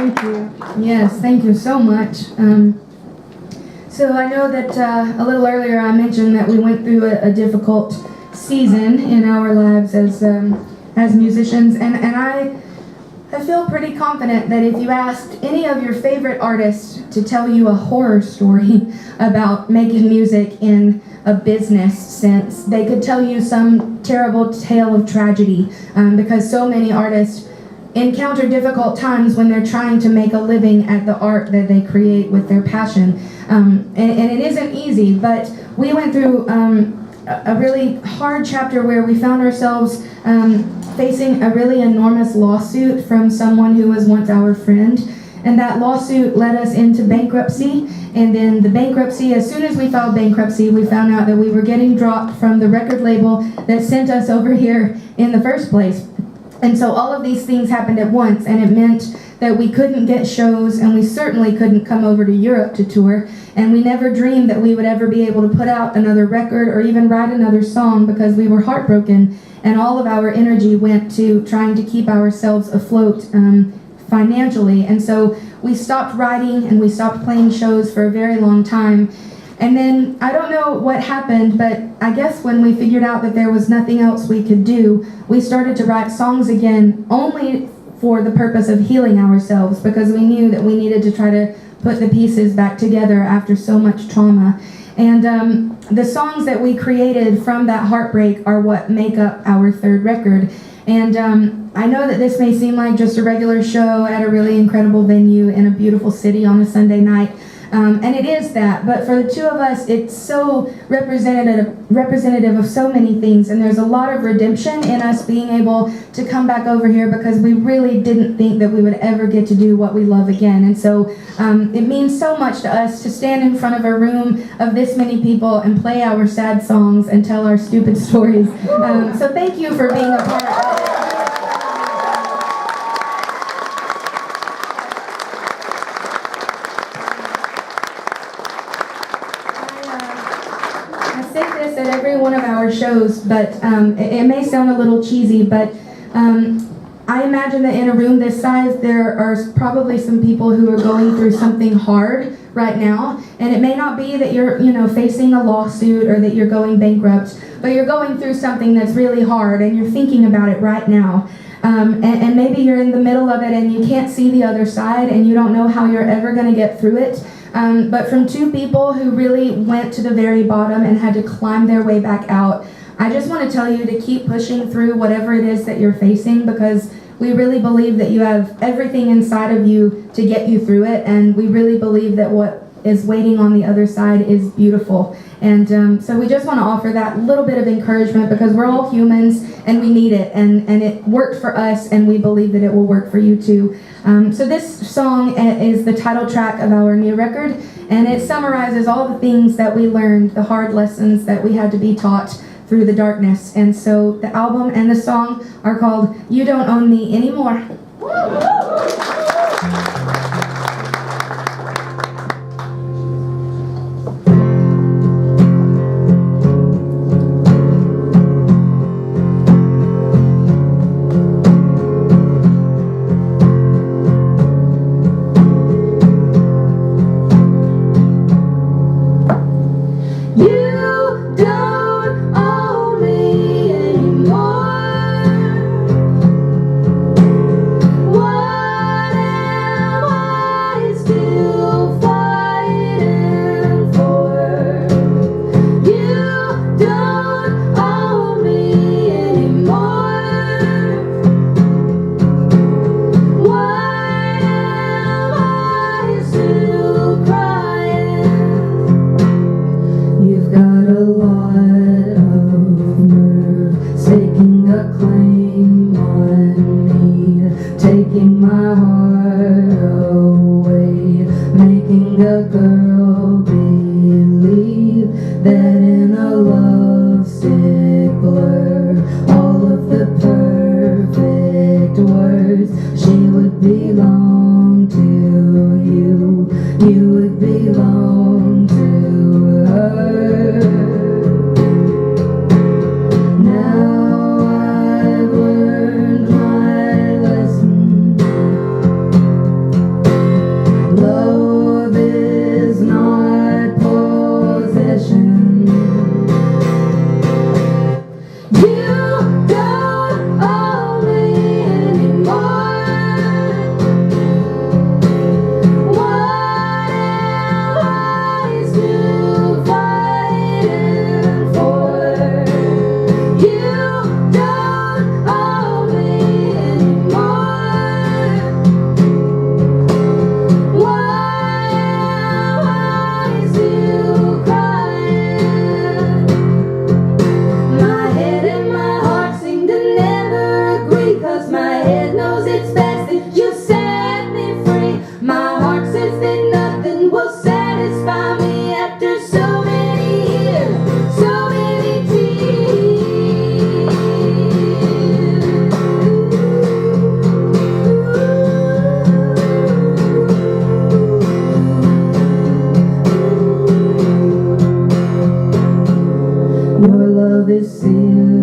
Thank you. Yes, thank you so much. So I know that a little earlier I mentioned that we went through a difficult season in our lives as musicians, and I feel pretty confident that if you asked any of your favorite artists to tell you a horror story about making music in a business sense, they could tell you some terrible tale of tragedy, because so many artists encounter difficult times when they're trying to make a living at the art that they create with their passion. And it isn't easy, but we went through a really hard chapter where we found ourselves facing a really enormous lawsuit from someone who was once our friend. And that lawsuit led us into bankruptcy. And then the bankruptcy, as soon as we filed bankruptcy, we found out that we were getting dropped from the record label that sent us over here in the first place. And so all of these things happened at once, and it meant that we couldn't get shows, and we certainly couldn't come over to Europe to tour, and we never dreamed that we would ever be able to put out another record or even write another song because we were heartbroken, and all of our energy went to trying to keep ourselves afloat financially. And so we stopped writing and we stopped playing shows for a very long time. And then, I don't know what happened, but I guess when we figured out that there was nothing else we could do, we started to write songs again, only for the purpose of healing ourselves, because we knew that we needed to try to put the pieces back together after so much trauma. And the songs that we created from that heartbreak are what make up our third record. And I know that this may seem like just a regular show at a really incredible venue in a beautiful city on a Sunday night. And it is that, but for the two of us, it's so representative of so many things, and there's a lot of redemption in us being able to come back over here because we really didn't think that we would ever get to do what we love again. And so it means so much to us to stand in front of a room of this many people and play our sad songs and tell our stupid stories. So thank you for being a part of it. At every one of our shows, but it may sound a little cheesy, but I imagine that in a room this size there are probably some people who are going through something hard right now, and it may not be that you're facing a lawsuit or that you're going bankrupt, but you're going through something that's really hard and you're thinking about it right now. And maybe you're in the middle of it and you can't see the other side and you don't know how you're ever going to get through it. But from two people who really went to the very bottom and had to climb their way back out, I just want to tell you to keep pushing through whatever it is that you're facing, because we really believe that you have everything inside of you to get you through it, and we really believe that what is waiting on the other side is beautiful. And so we just want to offer that little bit of encouragement, because we're all humans and we need it, and it worked for us, and we believe that it will work for you too. So this song is the title track of our new record, and it summarizes all the things that we learned, the hard lessons that we had to be taught through the darkness. And so the album and the song are called You Don't Own Me Anymore. Taking my heart away, making a girl believe that in a lovesick blur, all of the perfect words, she would belong to you, you would belong to her. Now I've learned my lesson. this silver